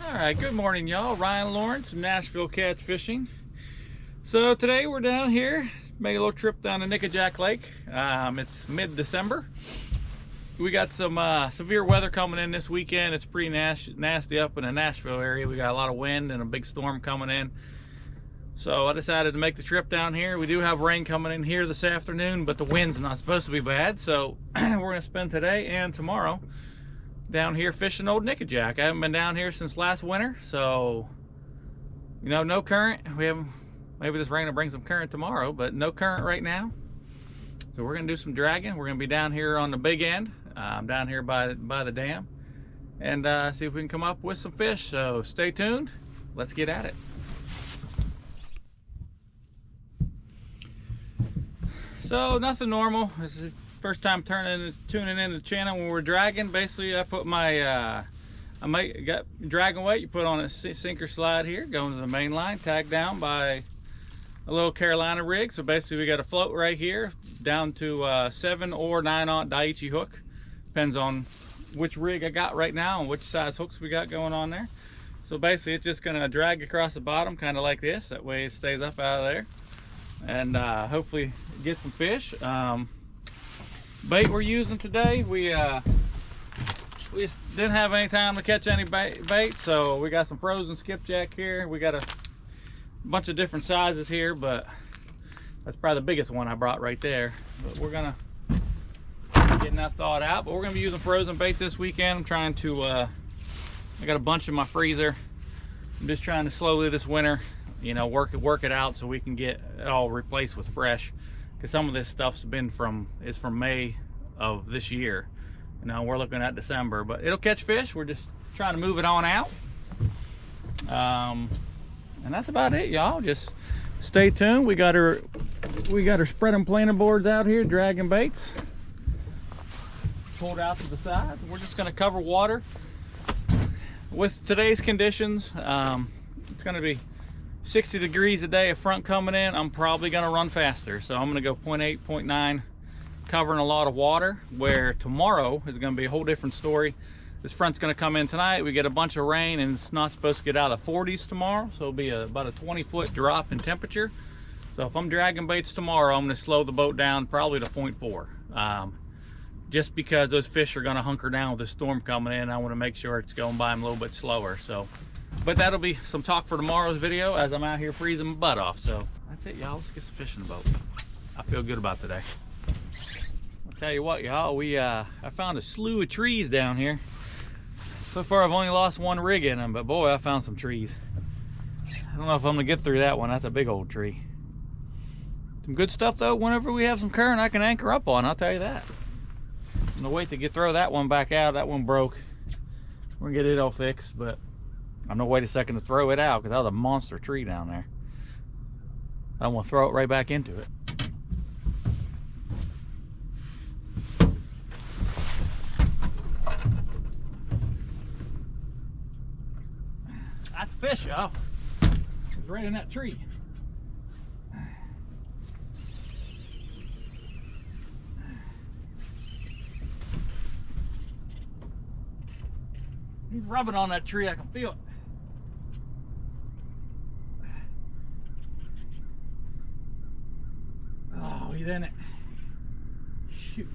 All right, good morning, y'all. Ryan Lawrence, Nashville Catch Fishing. So today we're down here, made a little trip down to Nickajack Lake. It's mid-December. We got some severe weather coming in this weekend. It's pretty nasty up in the Nashville area. We got a lot of wind and a big storm coming in. So I decided to make the trip down here. We do have rain coming in here this afternoon, but the wind's not supposed to be bad. So we're gonna spend today and tomorrow down here fishing old Nickajack. I haven't been down here since last winter, so no current. We haven't. Maybe this rain will bring some current tomorrow, but no current right now. So we're gonna do some dragging. We're gonna be down here on the big end, down here by the dam, and see if we can come up with some fish. So stay tuned. Let's get at it. So nothing normal. This is the first time tuning in the channel when we're dragging. Basically, I put my got dragging weight. You put on a sinker slide here, going to the main line, tagged down by a little Carolina rig. So basically, we got a float right here down to 7 or 9-aught Daiichi hook. Depends on which rig I got right now and which size hooks we got going on there. So basically, it's just gonna drag across the bottom, kind of like this. That way, it stays up out of there, and hopefully get some fish. Bait we're using today, we just didn't have any time to catch any bait, so we got some frozen skipjack here. We got a bunch of different sizes here, but that's probably the biggest one I brought right there. But we're gonna get that thawed out, but we're gonna be using frozen bait this weekend. I'm trying to I got a bunch in my freezer. I'm just trying to slowly this winter, work it out so we can get it all replaced with fresh, because some of this stuff's been from May of this year. We're looking at December, but it'll catch fish. We're just trying to move it on out, and that's about it, y'all. Just stay tuned. We got our spread and planer boards out here, dragging baits pulled out to the side. We're just going to cover water. With today's conditions, it's going to be 60 degrees a day of front coming in. I'm probably going to run faster, so I'm going to go 0.8, 0.9, covering a lot of water, where tomorrow is going to be a whole different story. This front's going to come in tonight. We get a bunch of rain, and it's not supposed to get out of the 40s tomorrow, so it'll be about a 20-foot drop in temperature. So if I'm dragging baits tomorrow, I'm going to slow the boat down probably to 0.4, just because those fish are going to hunker down with the storm coming in. I want to make sure it's going by them a little bit slower. So, but that'll be some talk for tomorrow's video, as I'm out here freezing my butt off. So that's it, y'all. Let's get some fish in the boat. I feel good about today. I'll tell you what, y'all, I found a slew of trees down here. So far I've only lost one rig in them, but boy, I found some trees. I don't know if I'm gonna get through that one. That's a big old tree. Some good stuff though. Whenever we have some current, I can anchor up on, I'll tell you that. I'm gonna wait to throw that one back out. That one broke. We're gonna get it all fixed, but I'm gonna wait a second to throw it out, because that was a monster tree down there. I don't want to throw it right back into it. That's a fish, y'all. It's right in that tree. He's rubbing on that tree. I can feel it. Oh, he's in it. Shoot.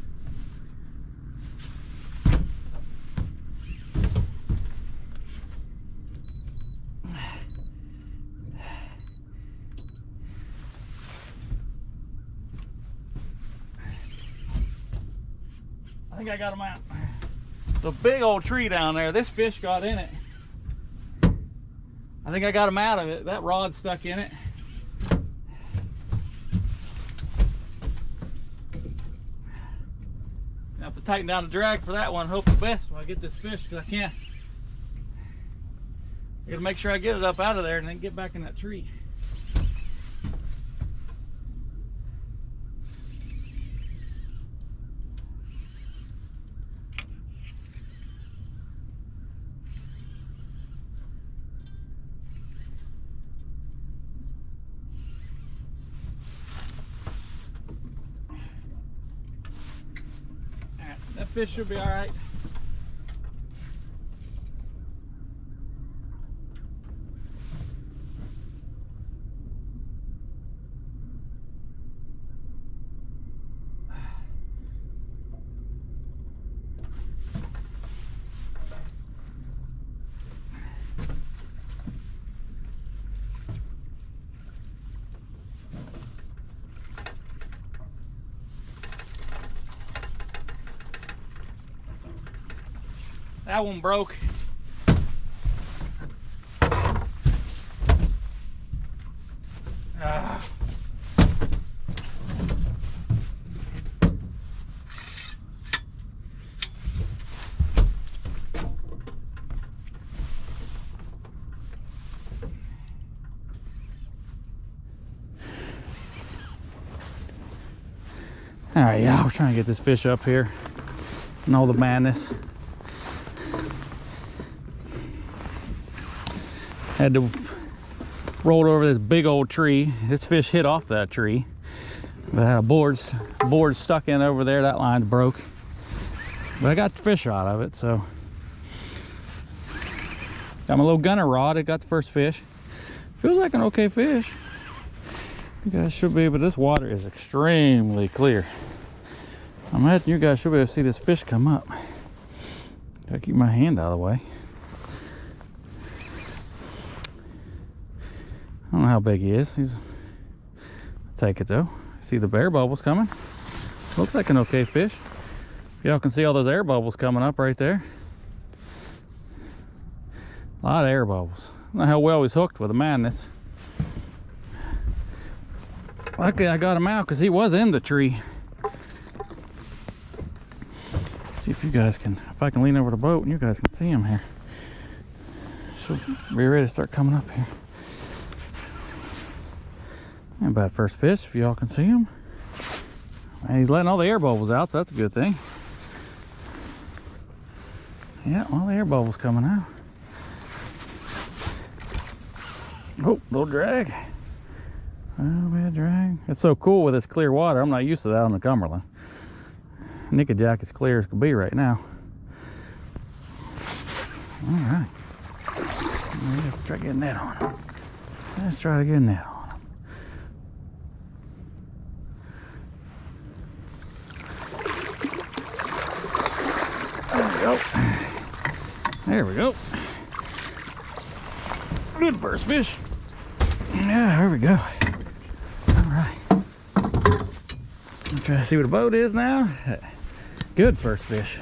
I think I got him out. The big old tree down there, this fish got in it. I think I got him out of it. That rod stuck in it. I have to tighten down the drag for that one. Hope the best when I get this fish, because I gotta make sure I get it up out of there and then get back in that tree. That fish should be all right. That one broke. All right, yeah, we're trying to get this fish up here and all the madness. Had to roll over this big old tree. This fish hit off that tree. But I had a board stuck in over there. That line's broke. But I got the fish out of it, so. Got my little gunner rod. It got the first fish. Feels like an okay fish. You guys should be able, this water is extremely clear. I imagine you guys should be able to see this fish come up. Gotta keep my hand out of the way. I don't know how big he is. I'll take it though. See the air bubbles coming. Looks like an okay fish. Y'all can see all those air bubbles coming up right there. A lot of air bubbles. I don't know how well he's hooked with the madness. Luckily I got him out because he was in the tree. See if you guys can, if I can lean over the boat and you guys can see him here. Should be ready to start coming up here. Ain't bad first fish if y'all can see him. And he's letting all the air bubbles out, so that's a good thing. Yeah, all the air bubbles coming out. Oh, little drag. A little bit of drag. It's so cool with this clear water. I'm not used to that on the Cumberland. Nickajack is clear as could be right now. All right. Let's try getting that on him. Let's try to get that on him. There we go. There we go. Good first fish. Yeah, there we go. All right. I'm trying to see what the boat is now. Good first fish.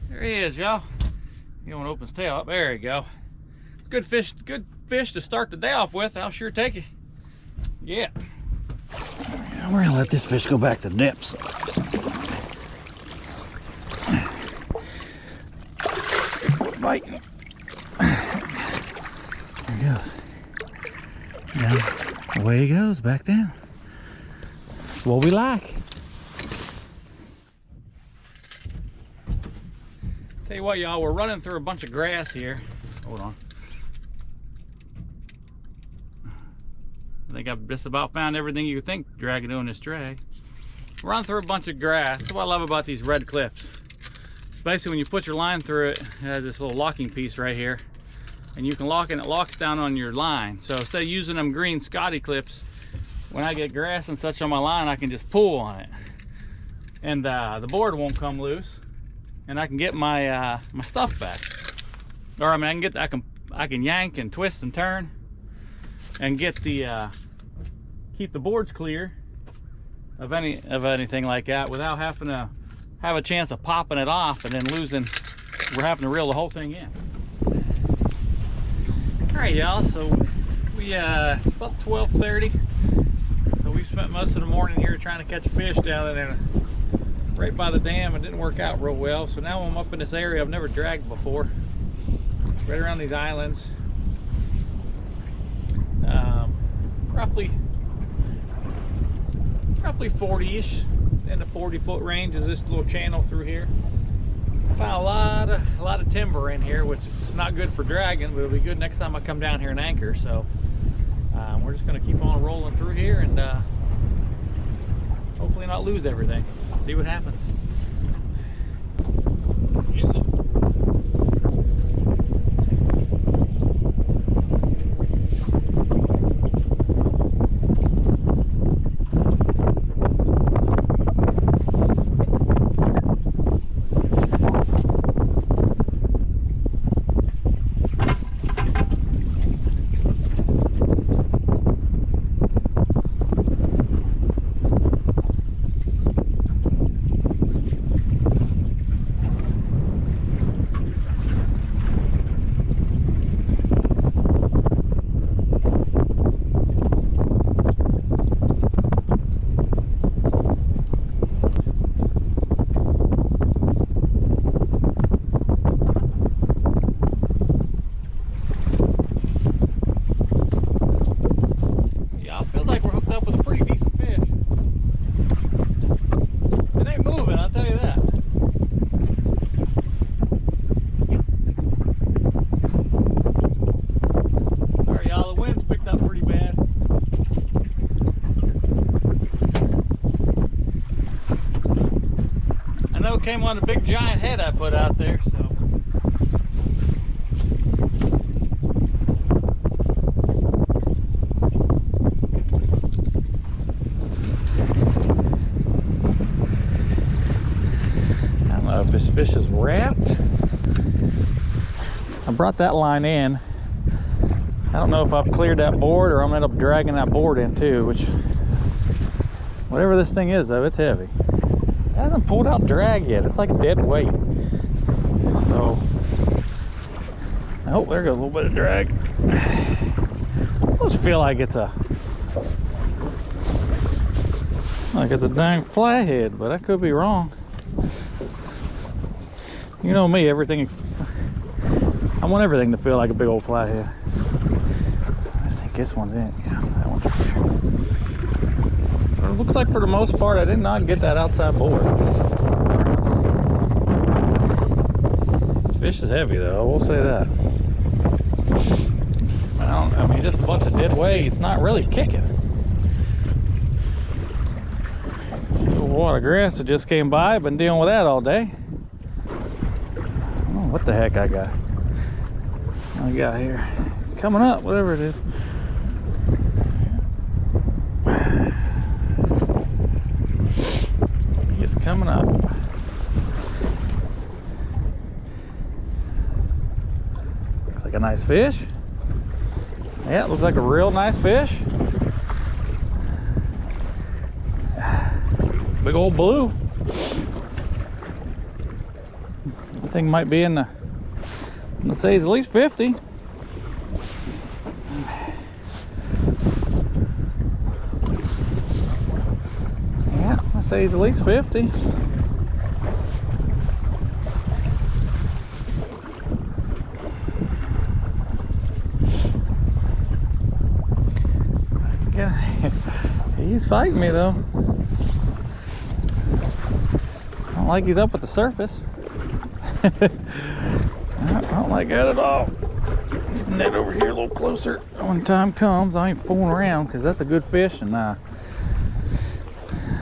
There he is, y'all. You want to open his tail up? There you go. Good fish to start the day off with. I'll sure take it. Yeah. We're gonna let this fish go back to depths. Biting. There he goes. Down. Away he goes, back down. That's what we like. Tell you what, y'all, we're running through a bunch of grass here. Hold on. I think I've just about found everything you think dragging doing this drag. Run through a bunch of grass. That's what I love about these red clips. It's basically when you put your line through it, it has this little locking piece right here. And you can lock it and it locks down on your line. So instead of using them green Scotty clips, when I get grass and such on my line, I can just pull on it. And the board won't come loose. And I can get my my stuff back. Or I mean I can yank and twist and turn and get the keep the boards clear of anything like that without having to have a chance of popping it off and then losing. We're having to reel the whole thing in. All right, y'all. So we it's about 12:30. So we spent most of the morning here trying to catch fish down there right by the dam. It didn't work out real well. So now I'm up in this area I've never dragged before. Right around these islands. Roughly 40-ish, in the 40-foot range is this little channel through here. I found a lot of timber in here, which is not good for dragging, but it'll be good next time I come down here and anchor. So we're just going to keep on rolling through here and hopefully not lose everything. See what happens. came on a big giant head I put out there, so. I don't know if this fish is wrapped. I brought that line in. I don't know if I've cleared that board or I'm gonna end up dragging that board in too, which, whatever this thing is though, it's heavy. It hasn't pulled out drag yet. It's like dead weight. So, oh, there goes a little bit of drag. I just feel like it's a dang flathead, but I could be wrong. You know me, everything, I want everything to feel like a big old flathead. I think this one's in. Yeah, that one's right there. It looks like for the most part I did not get that outside board. This fish is heavy though, I will say that. I mean, just a bunch of dead weight. It's not really kicking. A wad of grass that just came by. I've been dealing with that all day. I don't know what the heck I got here. It's coming up, whatever it is. It's coming up. Looks like a nice fish. Yeah, it looks like a real nice fish. Big old blue. I think might be in the, let's say it's at least 50. Yeah, let's say he's at least 50. He's fighting me though. I don't like he's up at the surface. I don't like that at all. Get the net over here a little closer. When time comes, I ain't fooling around because that's a good fish, and I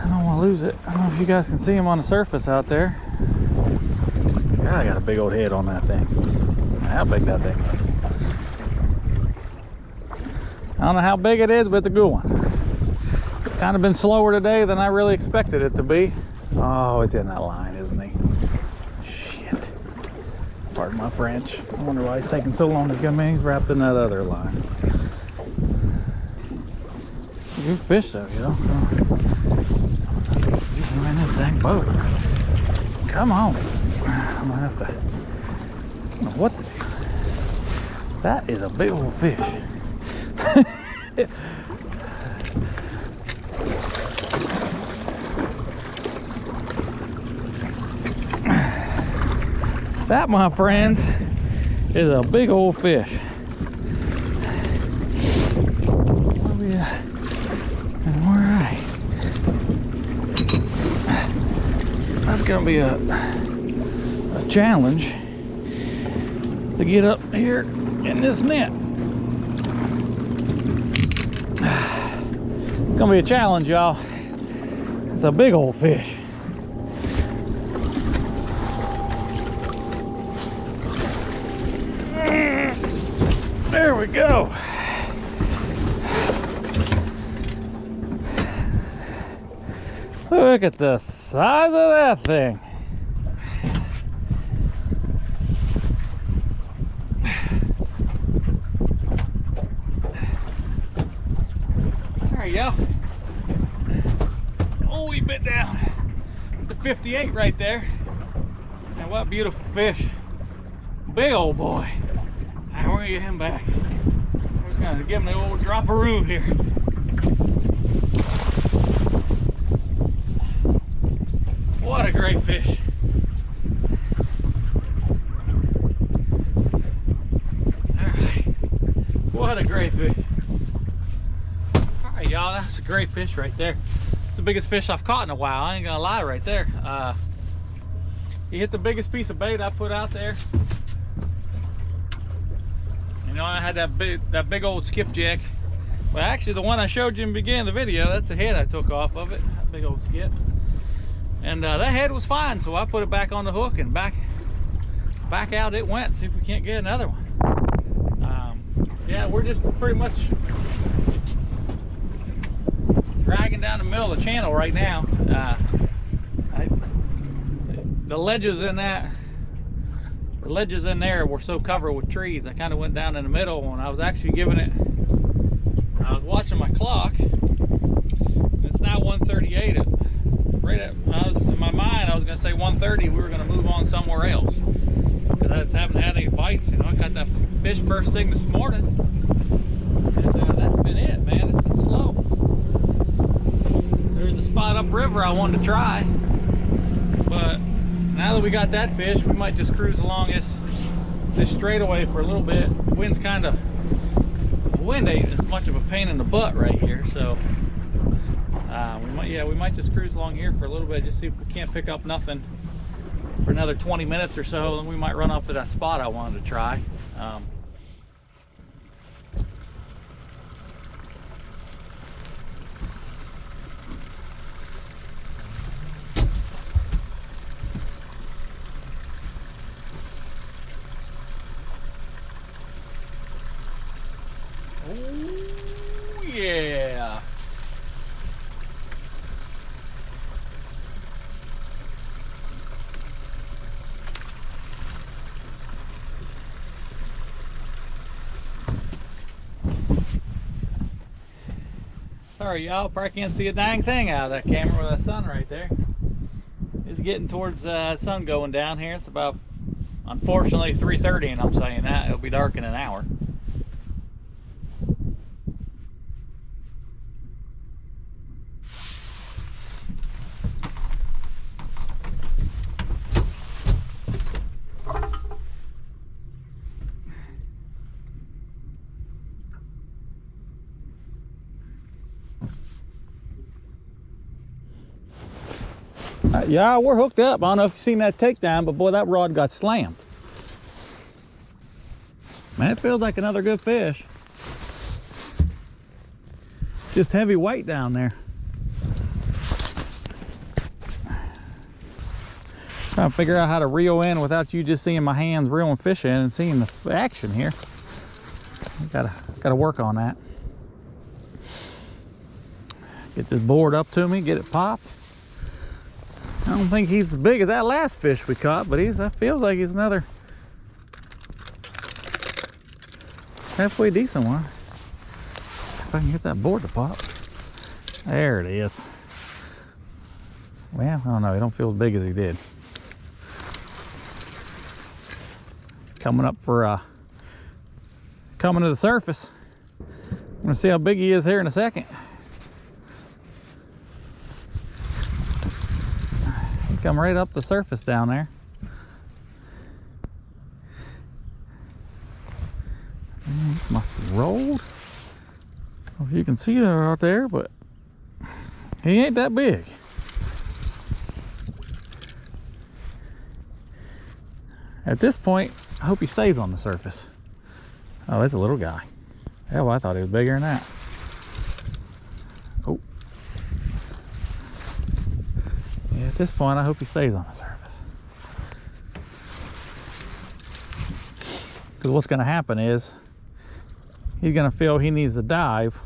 don't want to lose it. I don't know if you guys can see him on the surface out there. God, I got a big old head on that thing. How big that thing is. I don't know how big it is, but it's a good one. It's kind of been slower today than I really expected it to be. Oh, it's in that line, isn't he? Shit. Pardon my French. I wonder why he's taking so long to come in. He's wrapped in that other line. Good fish though, you know. Get him in this dang boat. Come on. I'm gonna have to, I don't know what to do. That is a big old fish. That, my friends, is a big old fish. Alright. That's gonna be a challenge to get up here in this net. It's gonna be a challenge, y'all. It's a big old fish. There we go. Look at the size of that thing. There you go. Oh, we bit down to 58 right there. And what beautiful fish. Big old boy. Alright, we're gonna get him back. We're just gonna give him the old drop-a-roo here. What a great fish. Alright. What a great fish. Alright, y'all, that's a great fish right there. It's the biggest fish I've caught in a while. I ain't gonna lie right there. He hit the biggest piece of bait I put out there. You know, I had that big old skipjack. Well, actually, the one I showed you in the beginning of the video, that's the head I took off of it. That big old skip. And that head was fine, so I put it back on the hook and back out it went. See if we can't get another one. Yeah, we're just pretty much dragging down the middle of the channel right now. The ledges in there were so covered with trees. I kind of went down in the middle, and I was actually giving it. I was watching my clock. It's now 1:38. In my mind, I was going to say 1:30. We were going to move on somewhere else because I just haven't had any bites. You know, I got that fish first thing this morning, and that's been it, man. It's been slow. There's a spot upriver I wanted to try, but now that we got that fish, we might just cruise along this straightaway for a little bit. The wind ain't as much of a pain in the butt right here, so we might just cruise along here for a little bit, just see if we can't pick up nothing for another 20 minutes or so. Then we might run up to that spot I wanted to try. Oh yeah. Sorry y'all, probably can't see a dang thing out of that camera with that sun right there. It's getting towards sun going down here. It's about, unfortunately, 3:30, and I'm saying that. It'll be dark in an hour. Yeah, we're hooked up. I don't know if you've seen that takedown, but boy, that rod got slammed. Man, it feels like another good fish. Just heavy weight down there. Trying to figure out how to reel in without you just seeing my hands reeling fish in and seeing the action here. Gotta work on that. Get this board up to me, get it popped. I don't think he's as big as that last fish we caught, but that feels like he's another halfway decent one. If I can get that board to pop. There it is. Well, I don't know, he don't feel as big as he did. Coming up for coming to the surface. I'm gonna see how big he is here in a second. Come right up the surface down there. Must be rolled. I don't know if you can see it out there, but he ain't that big. At this point, I hope he stays on the surface. Oh, that's a little guy. Hell, I thought he was bigger than that. Oh. Yeah, at this point, I hope he stays on the surface. Because what's going to happen is he's going to feel he needs to dive.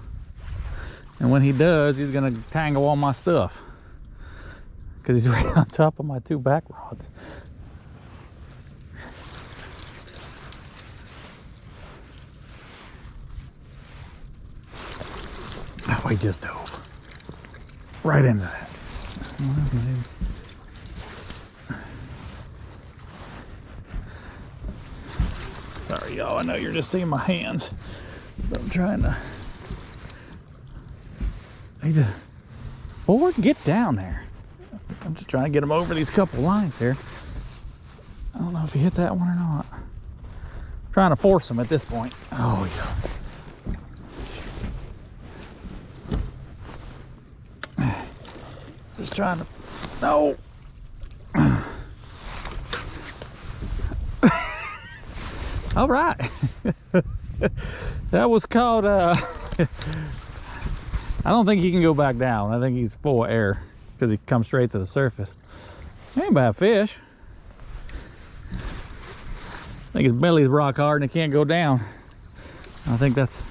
And when he does, he's going to tangle all my stuff. Because he's right on top of my two back rods. Oh, he just dove right into that. Sorry, y'all. I know you're just seeing my hands, but I'm trying to. Board, get down there. I'm just trying to get him over these couple lines here. I don't know if he hit that one or not. I'm trying to force him at this point. Oh, yeah. Just trying to, no. All right. That was called, I don't think he can go back down. I think he's full of air. because he comes straight to the surface. Ain't bad fish. I think his belly's rock hard and it can't go down. I think that's...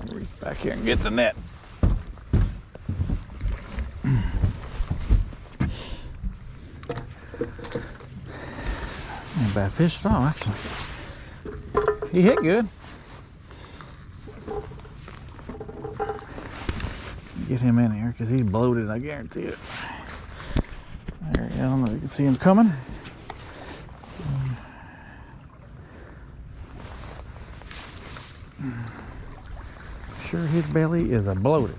I'll reach back here and get the net. Ain't bad fish at all, actually. He hit good. Get him in here because he's bloated, I guarantee it. There you go. I don't know if you can see him coming. Sure, his belly is a bloated.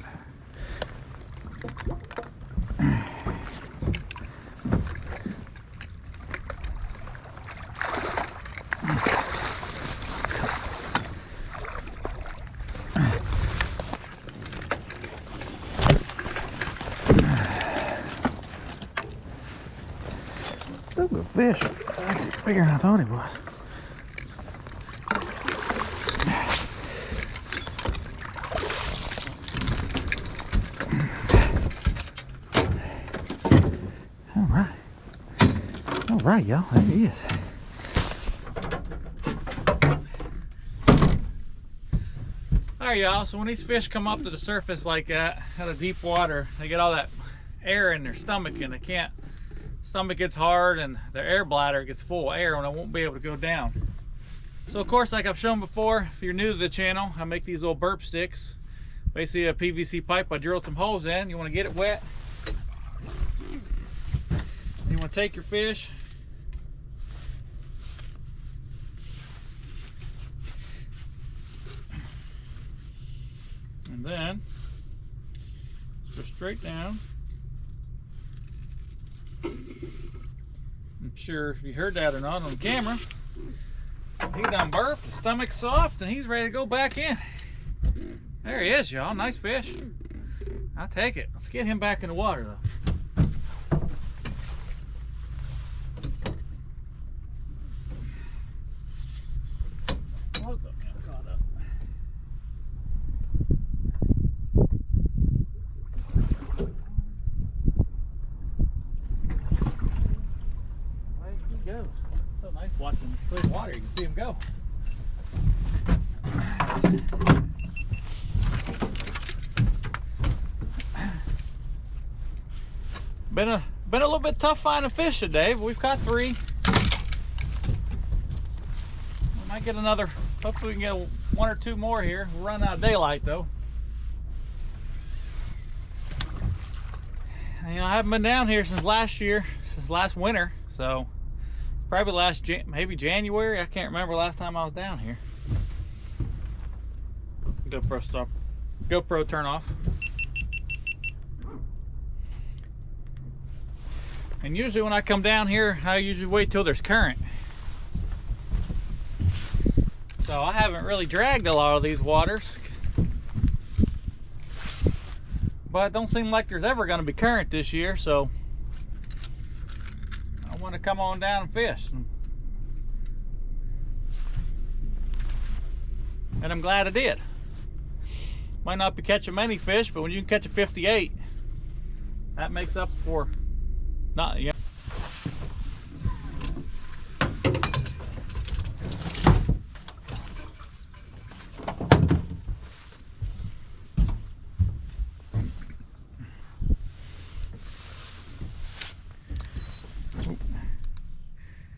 Still good fish. Actually bigger than I thought he was. All right, y'all, there he is. All right, y'all, so when these fish come up to the surface like that, out of deep water, they get all that air in their stomach and they can't, stomach gets hard and their air bladder gets full of air and it won't be able to go down. So of course, like I've shown before, if you're new to the channel, I make these little burp sticks. Basically a PVC pipe I drilled some holes in. You want to get it wet. You want to take your fish, and then go straight down. I'm sure if you heard that or not on camera. He done burped, the stomach's soft, and he's ready to go back in. There he is, y'all. Nice fish. I'll take it. Let's get him back in the water, though. Goes. So nice watching this clear water. You can see him go. Been a little bit tough finding fish today, but we've caught 3. We might get another. Hopefully we can get 1 or 2 more here. We're running out of daylight though. And, you know, I haven't been down here since last winter, so. Probably maybe January. I can't remember last time I was down here. GoPro stop. GoPro turn off. And usually when I come down here, I usually wait till there's current. So I haven't really dragged a lot of these waters. But it don't seem like there's ever going to be current this year, so I want to come on down and fish. And I'm glad I did. Might not be catching many fish, but when you can catch a 58, that makes up for not, you know,